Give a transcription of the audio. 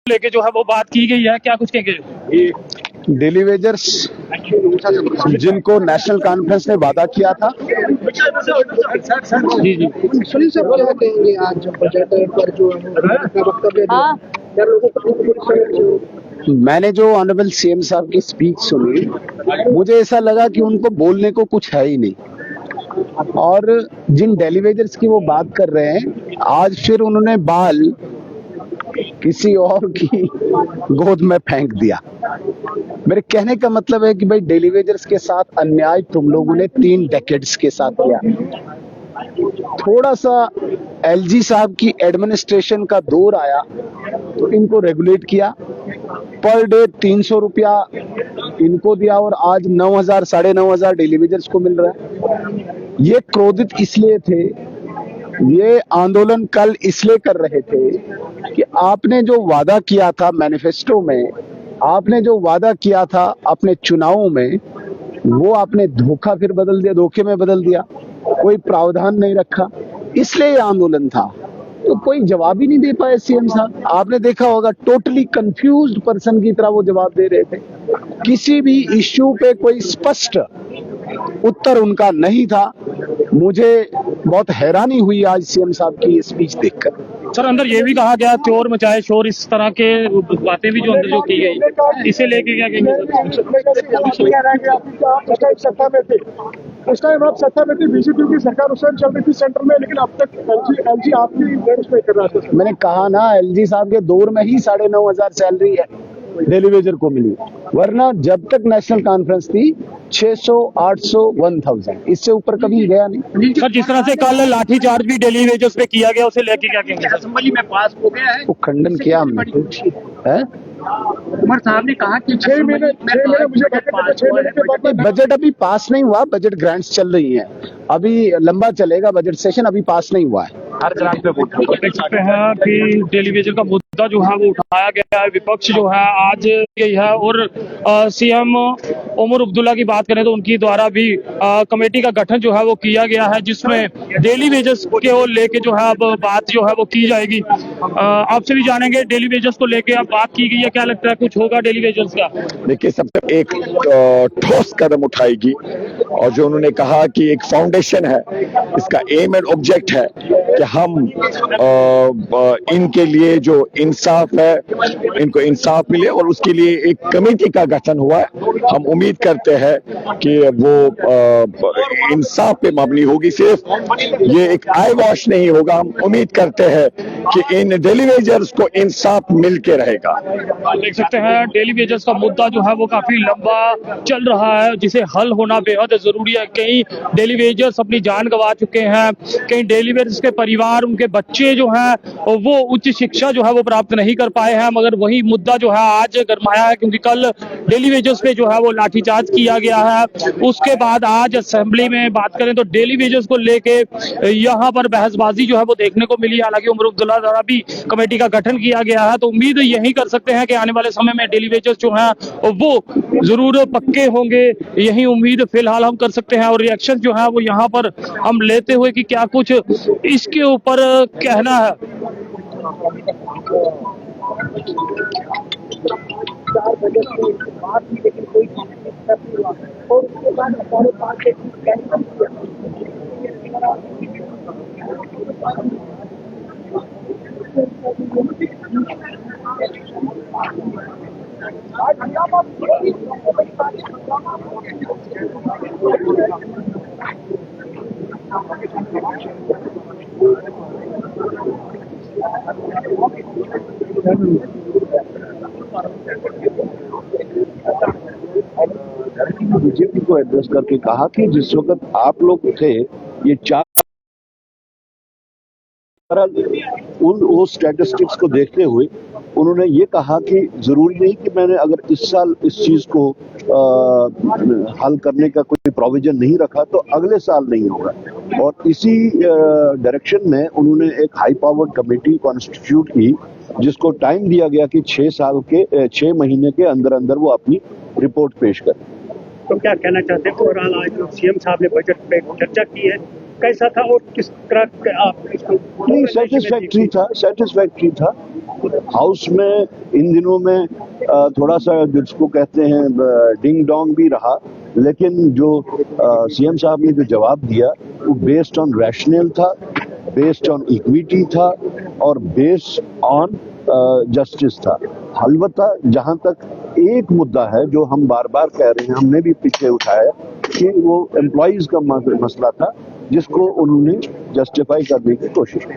लेके जो है वो बात की गई है, क्या कुछ कहेंगे? डेली वेजर्स जिनको नेशनल कॉन्फ्रेंस ने वादा किया था, जी जी सुनील सर क्या कहेंगे आज जो बजट पर जो अपना वक्तव्य दिया क्या लोगों को मैंने जो ऑनरेबल सीएम साहब की स्पीच सुनी, मुझे ऐसा लगा कि उनको बोलने को कुछ है ही नहीं। और जिन डेली वेजर्स की वो बात कर रहे हैं, आज फिर उन्होंने बाल किसी और की गोद में फेंक दिया। मेरे कहने का मतलब है कि भाई डेली वेजर्स के साथ अन्याय तुम लोगों ने 3 डेकेड्स के साथ किया। थोड़ा सा एलजी साहब की एडमिनिस्ट्रेशन का दौर आया तो इनको रेगुलेट किया, पर डे 300 रुपया इनको दिया और आज 9,000 9,500 डेली वेजर्स को मिल रहा है। ये क्रोधित इसलिए थे, ये आंदोलन कल इसलिए कर रहे थे कि आपने जो वादा किया था मैनिफेस्टो में, आपने जो वादा किया था अपने चुनावों में, वो आपने धोखा फिर बदल दिया, धोखे में बदल दिया। कोई प्रावधान नहीं रखा, इसलिए ये आंदोलन था। तो कोई जवाब ही नहीं दे पाए सीएम साहब। आपने देखा होगा टोटली कंफ्यूज्ड पर्सन की तरह वो जवाब दे रहे थे। किसी भी इश्यू पे कोई स्पष्ट उत्तर उनका नहीं था। मुझे बहुत हैरानी हुई आज सीएम साहब की स्पीच देखकर। सर, अंदर ये भी कहा गया चोर मचाए शोर, इस तरह के बातें भी जो अंदर जो की गई, इसे लेके क्या कहेंगे? सत्ता में थे, उस टाइम आप सत्ता में थी, बीजेपी की सरकार उस टाइम चल रही थी सेंटर में, लेकिन अब तक एलजी आपकी नहीं कर रहा था। मैंने कहा ना, एलजी साहब के दौर में ही 9,500 सैलरी है डेली वेजर को मिली, वरना जब तक नेशनल कॉन्फ्रेंस थी 600, 800, 1,000, इससे ऊपर कभी गया नहीं। सर, जिस तरह से कल लाठीचार्ज भी डेली वेजर्स पे किया गया, उसे लेके क्या कहेंगे? असेंबली में पास हो गया है, वो खंडन किया हमने है। उमर साहब ने कहा कि 6 महीने मुझे बजट अभी पास नहीं हुआ, बजट ग्रांट्स चल रही हैं, अभी लंबा चलेगा बजट सेशन, अभी पास नहीं हुआ है। हर ग्रांट पे वोट देख सकते हैं कि डेली वेजर का मुद्दा जो है वो उठाया गया है, विपक्ष जो है आज गई है। और सीएम उमर अब्दुल्ला की बात करें तो उनकी द्वारा भी कमेटी का गठन जो है वो किया गया है, जिसमें डेली वेजर्स को लेके जो है अब बात जो है वो की जाएगी। आपसे भी जानेंगे, डेली वेजर्स को लेके अब बात की गई है, क्या लगता है कुछ होगा डेली वेजर्स का? देखिए, सबसे एक ठोस कदम उठाएगी, और जो उन्होंने कहा कि एक फाउंडेशन है, इसका एम एंड ऑब्जेक्ट है कि हम इनके लिए जो इंसाफ है, इनको इंसाफ मिले, और उसके लिए एक कमेटी का गठन हुआ है। हम उम्मीद करते हैं कि वो इंसाफ पे मबनी होगी, सिर्फ ये एक आई वॉश नहीं होगा। हम उम्मीद करते हैं कि इन डेली वेजर्स को इंसाफ मिल के रहेगा। देख सकते हैं डेली वेजर्स का मुद्दा जो है वो काफी लंबा चल रहा है, जिसे हल होना बेहद जरूरी है। कई डेली वेजर्स अपनी जान गंवा चुके हैं, कई डेली वेजर्स के परिवार, उनके बच्चे जो हैं वो उच्च शिक्षा जो है वो प्राप्त नहीं कर पाए हैं। मगर वही मुद्दा जो है आज गरमाया है, क्योंकि कल डेली वेजर्स पे जो है वो लाठीचार्ज किया गया है। उसके बाद आज असेंबली में बात करें तो डेली वेजर्स को लेके यहाँ पर बहसबाजी जो है वो देखने को मिली। हालांकि उमर अब्दुल्ला द्वारा भी कमेटी का गठन किया गया है, तो उम्मीद यही कर सकते हैं कि आने वाले समय में डेली वेजर्स जो हैं वो जरूर पक्के होंगे, यही उम्मीद फिलहाल हम कर सकते हैं। और रिएक्शन जो है वो यहाँ पर हम लेते हुए कि क्या कुछ इसके ऊपर कहना है। लेकिन कोई और उसके बाद हमारे पास बीजेपी को एड्रेस करके कहा कि जिस वक्त आप लोग थे, ये 4 उन स्टैटिस्टिक्स को देखते हुए उन्होंने ये कहा कि जरूरी नहीं कि मैंने अगर इस साल इस चीज को हल करने का कोई प्रोविजन नहीं रखा तो अगले साल नहीं होगा। और इसी डायरेक्शन में उन्होंने एक हाई पावर्ड कमेटी कॉन्स्टिट्यूट की, जिसको टाइम दिया गया कि 6 महीने के अंदर अंदर वो अपनी रिपोर्ट पेश करें। तो क्या कहना चाहते हैं? ओवरऑल आज सीएम साहब ने बजट पे चर्चा की है, कैसा था और किस तरह आप इसको नहीं, सेटिस्फैक्ट्री था। हाउस में इन दिनों में थोड़ा सा जिसको कहते हैं डिंग डोंग भी रहा, लेकिन जो सीएम साहब ने जो जवाब दिया वो बेस्ड ऑन रैशनल था, बेस्ड ऑन इक्विटी था और बेस्ड ऑन जस्टिस था। अलबत्ता जहां तक एक मुद्दा है जो हम बार बार कह रहे हैं, हमने भी पीछे उठाया कि वो एम्प्लॉइज का मसला था जिसको उन्होंने जस्टिफाई करने की कोशिश की।